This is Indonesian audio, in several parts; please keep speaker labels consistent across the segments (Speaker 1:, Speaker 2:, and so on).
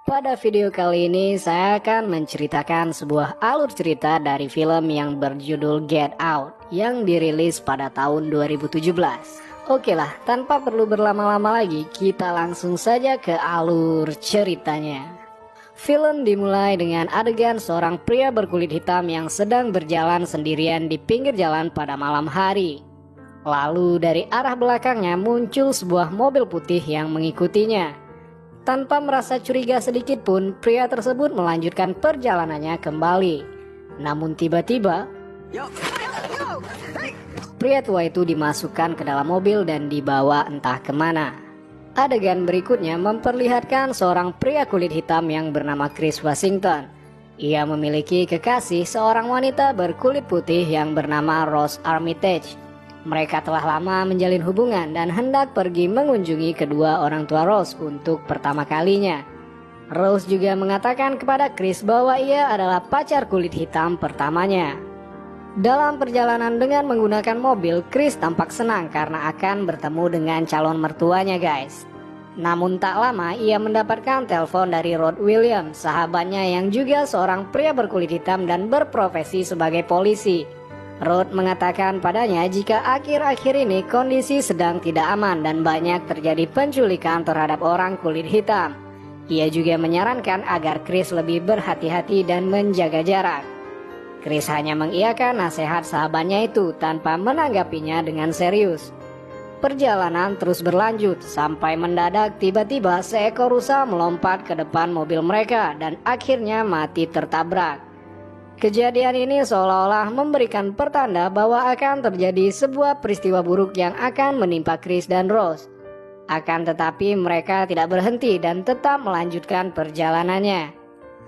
Speaker 1: Pada video kali ini saya akan menceritakan sebuah alur cerita dari film yang berjudul Get Out yang dirilis pada tahun 2017. Oke lah, tanpa perlu berlama-lama lagi, kita langsung saja ke alur ceritanya. Film dimulai dengan adegan seorang pria berkulit hitam yang sedang berjalan sendirian di pinggir jalan pada malam hari. Lalu dari arah belakangnya muncul sebuah mobil putih yang mengikutinya. Tanpa merasa curiga sedikit pun, pria tersebut melanjutkan perjalanannya kembali. Namun tiba-tiba, pria tua itu dimasukkan ke dalam mobil dan dibawa entah kemana. Adegan berikutnya memperlihatkan seorang pria kulit hitam yang bernama Chris Washington. Ia memiliki kekasih seorang wanita berkulit putih yang bernama Rose Armitage. Mereka telah lama menjalin hubungan dan hendak pergi mengunjungi kedua orang tua Rose untuk pertama kalinya. Rose juga mengatakan kepada Chris bahwa ia adalah pacar kulit hitam pertamanya. Dalam perjalanan dengan menggunakan mobil, Chris tampak senang karena akan bertemu dengan calon mertuanya guys. Namun tak lama ia mendapatkan telepon dari Rod Williams, sahabatnya yang juga seorang pria berkulit hitam dan berprofesi sebagai polisi. Rod mengatakan padanya jika akhir-akhir ini kondisi sedang tidak aman dan banyak terjadi penculikan terhadap orang kulit hitam. Ia juga menyarankan agar Chris lebih berhati-hati dan menjaga jarak. Chris hanya mengiyakan nasihat sahabatnya itu tanpa menanggapinya dengan serius. Perjalanan terus berlanjut sampai mendadak tiba-tiba seekor rusa melompat ke depan mobil mereka dan akhirnya mati tertabrak. Kejadian ini seolah-olah memberikan pertanda bahwa akan terjadi sebuah peristiwa buruk yang akan menimpa Chris dan Rose. Akan tetapi mereka tidak berhenti dan tetap melanjutkan perjalanannya.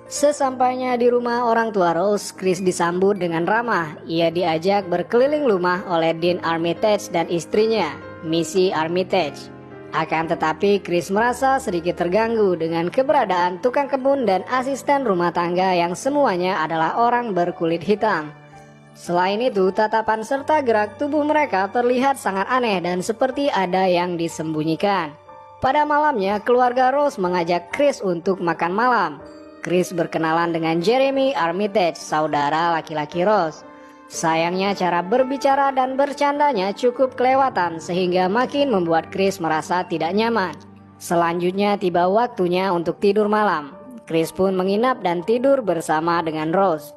Speaker 1: Sesampainya di rumah orang tua Rose, Chris disambut dengan ramah. Ia diajak berkeliling rumah oleh Dean Armitage dan istrinya, Missy Armitage. Akan tetapi Chris merasa sedikit terganggu dengan keberadaan tukang kebun dan asisten rumah tangga yang semuanya adalah orang berkulit hitam. Selain itu, tatapan serta gerak tubuh mereka terlihat sangat aneh dan seperti ada yang disembunyikan. Pada malamnya, keluarga Rose mengajak Chris untuk makan malam. Chris berkenalan dengan Jeremy Armitage, saudara laki-laki Rose. Sayangnya cara berbicara dan bercandanya cukup kelewatan sehingga makin membuat Chris merasa tidak nyaman. Selanjutnya tiba waktunya untuk tidur malam. Chris pun menginap dan tidur bersama dengan Rose.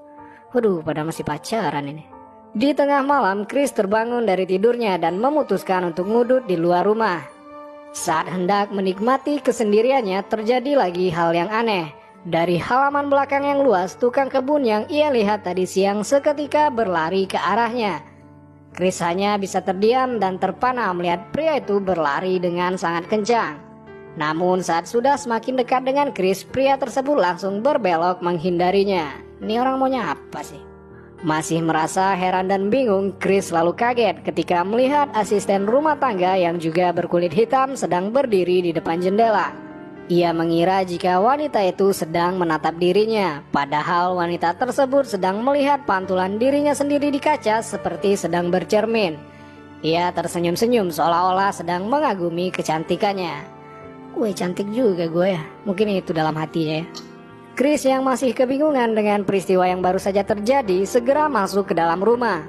Speaker 1: Waduh, pada masih pacaran ini. Di tengah malam Chris terbangun dari tidurnya dan memutuskan untuk ngudut di luar rumah. Saat hendak menikmati kesendiriannya terjadi lagi hal yang aneh. Dari halaman belakang yang luas, tukang kebun yang ia lihat tadi siang seketika berlari ke arahnya. Chris hanya bisa terdiam dan terpana melihat pria itu berlari dengan sangat kencang. Namun saat sudah semakin dekat dengan Chris, pria tersebut langsung berbelok menghindarinya. Ini orang maunya apa sih? Masih merasa heran dan bingung, Chris lalu kaget ketika melihat asisten rumah tangga yang juga berkulit hitam sedang berdiri di depan jendela. Ia mengira jika wanita itu sedang menatap dirinya, padahal wanita tersebut sedang melihat pantulan dirinya sendiri di kaca seperti sedang bercermin. Ia tersenyum-senyum seolah-olah sedang mengagumi kecantikannya. Wih, cantik juga gue ya, mungkin itu dalam hatinya ya. Chris yang masih kebingungan dengan peristiwa yang baru saja terjadi segera masuk ke dalam rumah.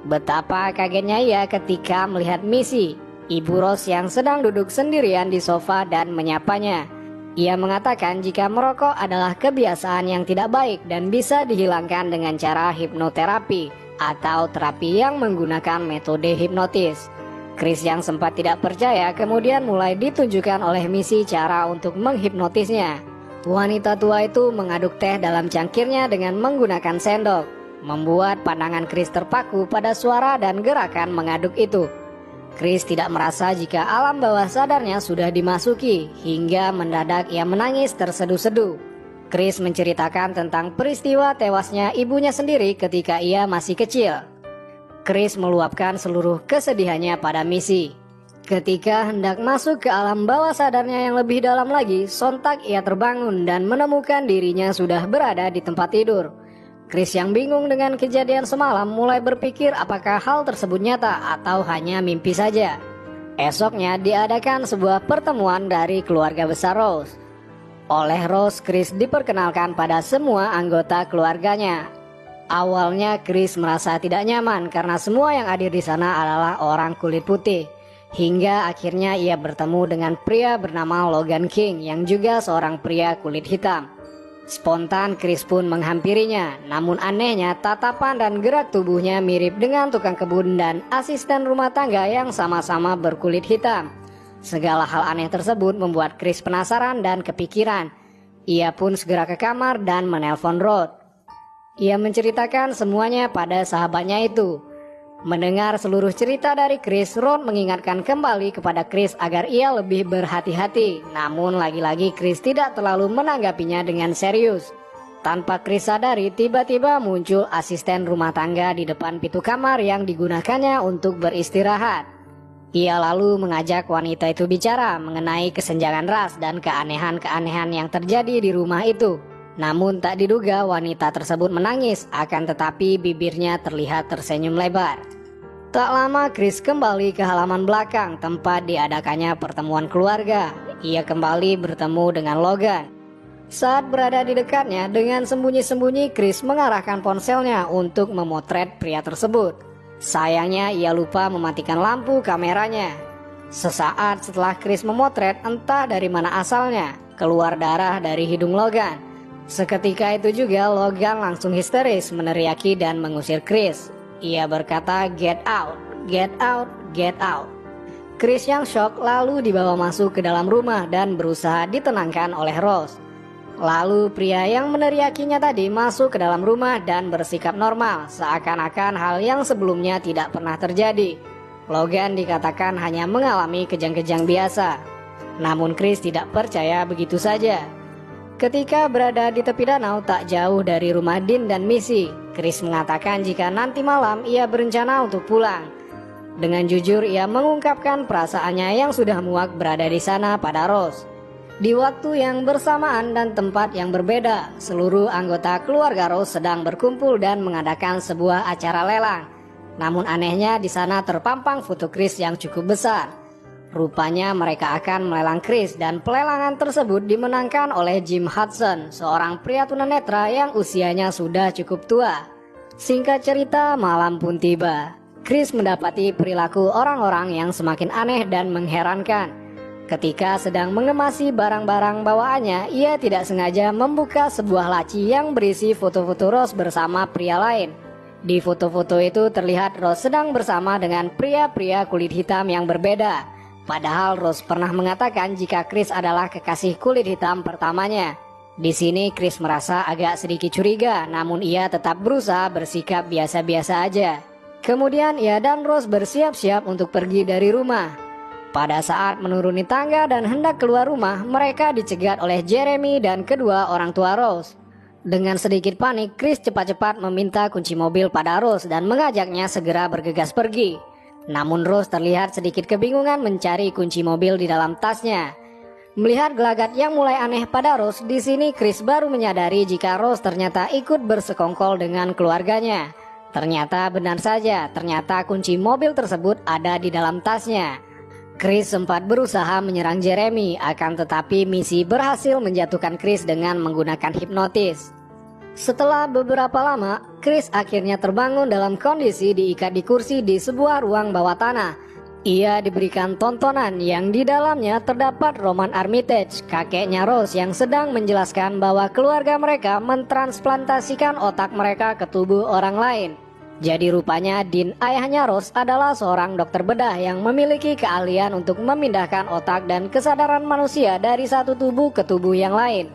Speaker 1: Betapa kagetnya ia ketika melihat Missy, ibu Rose yang sedang duduk sendirian di sofa dan menyapanya. Ia mengatakan jika merokok adalah kebiasaan yang tidak baik dan bisa dihilangkan dengan cara hipnoterapi atau terapi yang menggunakan metode hipnotis. Chris yang sempat tidak percaya kemudian mulai ditunjukkan oleh Missy cara untuk menghipnotisnya. Wanita tua itu mengaduk teh dalam cangkirnya dengan menggunakan sendok, membuat pandangan Chris terpaku pada suara dan gerakan mengaduk itu. Chris tidak merasa jika alam bawah sadarnya sudah dimasuki, hingga mendadak ia menangis terseduh-seduh. Chris menceritakan tentang peristiwa tewasnya ibunya sendiri ketika ia masih kecil. Chris meluapkan seluruh kesedihannya pada Missy. Ketika hendak masuk ke alam bawah sadarnya yang lebih dalam lagi, sontak ia terbangun dan menemukan dirinya sudah berada di tempat tidur. Chris yang bingung dengan kejadian semalam mulai berpikir apakah hal tersebut nyata atau hanya mimpi saja. Esoknya diadakan sebuah pertemuan dari keluarga besar Rose. Oleh Rose, Chris diperkenalkan pada semua anggota keluarganya. Awalnya Chris merasa tidak nyaman karena semua yang hadir di sana adalah orang kulit putih. Hingga akhirnya ia bertemu dengan pria bernama Logan King yang juga seorang pria kulit hitam. Spontan Chris pun menghampirinya, namun anehnya tatapan dan gerak tubuhnya mirip dengan tukang kebun dan asisten rumah tangga yang sama-sama berkulit hitam. Segala hal aneh tersebut membuat Chris penasaran dan kepikiran. Ia pun segera ke kamar dan menelpon Rod. Ia menceritakan semuanya pada sahabatnya itu. Mendengar seluruh cerita dari Chris, Rod mengingatkan kembali kepada Chris agar ia lebih berhati-hati. Namun lagi-lagi Chris tidak terlalu menanggapinya dengan serius. Tanpa Chris sadari, tiba-tiba muncul asisten rumah tangga di depan pintu kamar yang digunakannya untuk beristirahat. Ia lalu mengajak wanita itu bicara mengenai kesenjangan ras dan keanehan-keanehan yang terjadi di rumah itu. Namun tak diduga wanita tersebut menangis, akan tetapi bibirnya terlihat tersenyum lebar. Tak lama Chris kembali ke halaman belakang tempat diadakannya pertemuan keluarga. Ia kembali bertemu dengan Logan. Saat berada di dekatnya, dengan sembunyi-sembunyi Chris mengarahkan ponselnya untuk memotret pria tersebut. Sayangnya ia lupa mematikan lampu kameranya. Sesaat setelah Chris memotret, entah dari mana asalnya, keluar darah dari hidung Logan. Seketika itu juga Logan langsung histeris meneriaki dan mengusir Chris. Ia berkata, "Get out, get out, get out." Chris yang shock lalu dibawa masuk ke dalam rumah dan berusaha ditenangkan oleh Rose. Lalu pria yang meneriakinya tadi masuk ke dalam rumah dan bersikap normal, seakan-akan hal yang sebelumnya tidak pernah terjadi. Logan dikatakan hanya mengalami kejang-kejang biasa. Namun Chris tidak percaya begitu saja. Ketika berada di tepi danau tak jauh dari rumah Dean dan Missy, Chris mengatakan jika nanti malam ia berencana untuk pulang. Dengan jujur ia mengungkapkan perasaannya yang sudah muak berada di sana pada Rose. Di waktu yang bersamaan dan tempat yang berbeda, seluruh anggota keluarga Rose sedang berkumpul dan mengadakan sebuah acara lelang. Namun anehnya di sana terpampang foto Chris yang cukup besar. Rupanya mereka akan melelang Chris dan pelelangan tersebut dimenangkan oleh Jim Hudson, seorang pria tunanetra yang usianya sudah cukup tua. Singkat cerita, malam pun tiba. Chris mendapati perilaku orang-orang yang semakin aneh dan mengherankan. Ketika sedang mengemasi barang-barang bawaannya, ia tidak sengaja membuka sebuah laci yang berisi foto-foto Rose bersama pria lain. Di foto-foto itu terlihat Rose sedang bersama dengan pria-pria kulit hitam yang berbeda. Padahal Rose pernah mengatakan jika Chris adalah kekasih kulit hitam pertamanya. Di sini Chris merasa agak sedikit curiga, namun ia tetap berusaha bersikap biasa-biasa aja. Kemudian ia dan Rose bersiap-siap untuk pergi dari rumah. Pada saat menuruni tangga dan hendak keluar rumah, mereka dicegat oleh Jeremy dan kedua orang tua Rose. Dengan sedikit panik, Chris cepat-cepat meminta kunci mobil pada Rose dan mengajaknya segera bergegas pergi. Namun Rose terlihat sedikit kebingungan mencari kunci mobil di dalam tasnya. Melihat gelagat yang mulai aneh pada Rose, di sini Chris baru menyadari jika Rose ternyata ikut bersekongkol dengan keluarganya. Ternyata benar saja, ternyata kunci mobil tersebut ada di dalam tasnya. Chris sempat berusaha menyerang Jeremy, akan tetapi Missy berhasil menjatuhkan Chris dengan menggunakan hipnotis. Setelah beberapa lama, Chris akhirnya terbangun dalam kondisi diikat di kursi di sebuah ruang bawah tanah. Ia diberikan tontonan yang di dalamnya terdapat Roman Armitage, kakeknya Rose yang sedang menjelaskan bahwa keluarga mereka mentransplantasikan otak mereka ke tubuh orang lain. Jadi rupanya Dean, ayahnya Rose, adalah seorang dokter bedah yang memiliki keahlian untuk memindahkan otak dan kesadaran manusia dari satu tubuh ke tubuh yang lain.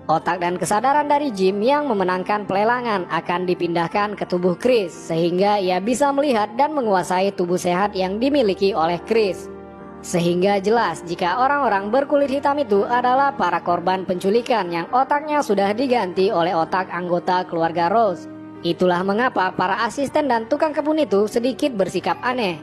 Speaker 1: Otak dan kesadaran dari Jim yang memenangkan pelelangan akan dipindahkan ke tubuh Chris, sehingga ia bisa melihat dan menguasai tubuh sehat yang dimiliki oleh Chris. Sehingga jelas jika orang-orang berkulit hitam itu adalah para korban penculikan yang otaknya sudah diganti oleh otak anggota keluarga Rose. Itulah mengapa para asisten dan tukang kebun itu sedikit bersikap aneh.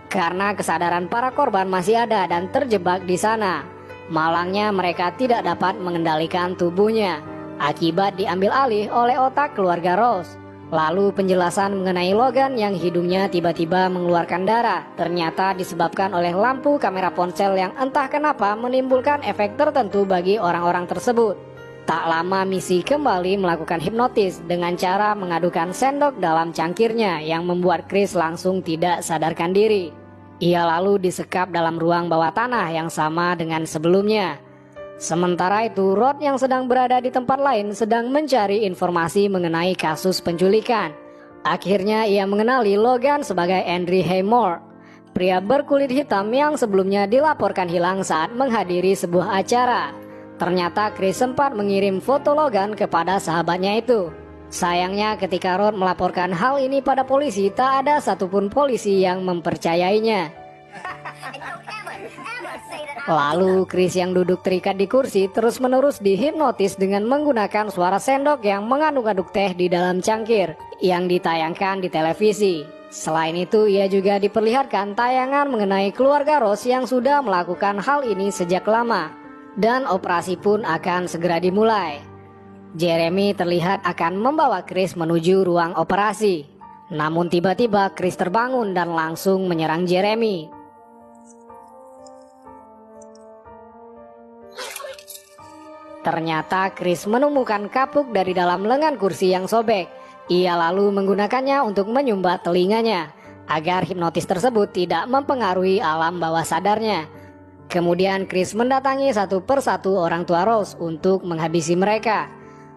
Speaker 1: Karena kesadaran para korban masih ada dan terjebak di sana. Malangnya mereka tidak dapat mengendalikan tubuhnya, akibat diambil alih oleh otak keluarga Rose. Lalu penjelasan mengenai Logan yang hidungnya tiba-tiba mengeluarkan darah ternyata disebabkan oleh lampu kamera ponsel yang entah kenapa menimbulkan efek tertentu bagi orang-orang tersebut. Tak lama Missy kembali melakukan hipnotis dengan cara mengadukan sendok dalam cangkirnya yang membuat Chris langsung tidak sadarkan diri. Ia lalu disekap dalam ruang bawah tanah yang sama dengan sebelumnya. Sementara itu, Rod yang sedang berada di tempat lain sedang mencari informasi mengenai kasus penculikan. Akhirnya ia mengenali Logan sebagai Andrew Haymore, pria berkulit hitam yang sebelumnya dilaporkan hilang saat menghadiri sebuah acara. Ternyata Chris sempat mengirim foto Logan kepada sahabatnya itu. Sayangnya ketika Rod melaporkan hal ini pada polisi, tak ada satupun polisi yang mempercayainya. Lalu Chris yang duduk terikat di kursi terus-menerus dihipnotis dengan menggunakan suara sendok yang mengaduk-aduk teh di dalam cangkir yang ditayangkan di televisi. Selain itu, ia juga diperlihatkan tayangan mengenai keluarga Rose yang sudah melakukan hal ini sejak lama. Dan operasi pun akan segera dimulai. Jeremy terlihat akan membawa Chris menuju ruang operasi. Namun tiba-tiba Chris terbangun dan langsung menyerang Jeremy. Ternyata Chris menemukan kapuk dari dalam lengan kursi yang sobek. Ia lalu menggunakannya untuk menyumbat telinganya agar hipnotis tersebut tidak mempengaruhi alam bawah sadarnya. Kemudian Chris mendatangi satu persatu orang tua Rose untuk menghabisi mereka.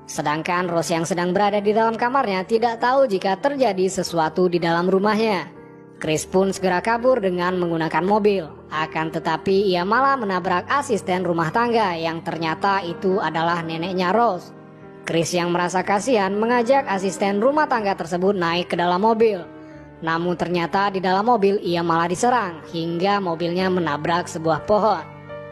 Speaker 1: Sedangkan Rose yang sedang berada di dalam kamarnya tidak tahu jika terjadi sesuatu di dalam rumahnya. Chris pun segera kabur dengan menggunakan mobil. Akan tetapi ia malah menabrak asisten rumah tangga yang ternyata itu adalah neneknya Rose. Chris yang merasa kasihan mengajak asisten rumah tangga tersebut naik ke dalam mobil. Namun ternyata di dalam mobil ia malah diserang hingga mobilnya menabrak sebuah pohon.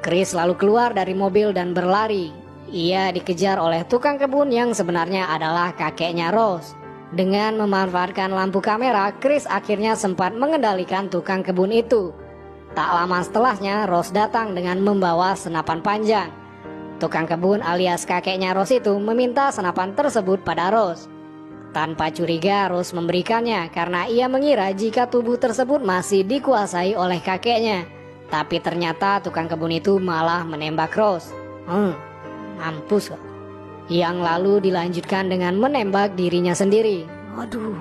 Speaker 1: Chris lalu keluar dari mobil dan berlari. Ia dikejar oleh tukang kebun yang sebenarnya adalah kakeknya Rose. Dengan memanfaatkan lampu kamera, Chris akhirnya sempat mengendalikan tukang kebun itu. Tak lama setelahnya, Rose datang dengan membawa senapan panjang. Tukang kebun alias kakeknya Rose itu meminta senapan tersebut pada Rose. Tanpa curiga, Rose memberikannya karena ia mengira jika tubuh tersebut masih dikuasai oleh kakeknya. Tapi ternyata tukang kebun itu malah menembak Rose. Mampus kok. Yang lalu dilanjutkan dengan menembak dirinya sendiri. Aduh.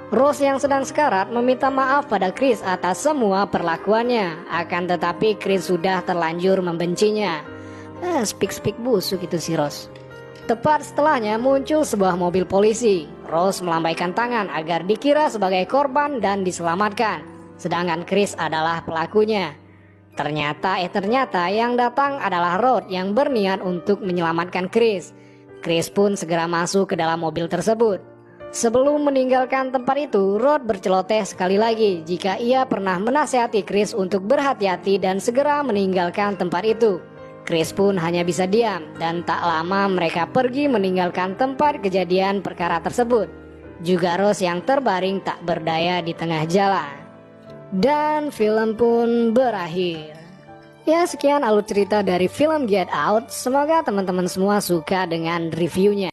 Speaker 1: Rose yang sedang sekarat meminta maaf pada Chris atas semua perlakuannya. Akan tetapi Chris sudah terlanjur membencinya. Speak busuk itu si Rose. Tepat setelahnya muncul sebuah mobil polisi. Rose melambaikan tangan agar dikira sebagai korban dan diselamatkan. Sedangkan Chris adalah pelakunya. Ternyata yang datang adalah Rod yang berniat untuk menyelamatkan Chris. Chris pun segera masuk ke dalam mobil tersebut. Sebelum meninggalkan tempat itu, Rod berceloteh sekali lagi jika ia pernah menasihati Chris untuk berhati-hati dan segera meninggalkan tempat itu. Chris pun hanya bisa diam dan tak lama mereka pergi meninggalkan tempat kejadian perkara tersebut. Juga Rose yang terbaring tak berdaya di tengah jalan. Dan film pun berakhir. Ya, sekian alur cerita dari film Get Out. Semoga teman-teman semua suka dengan reviewnya.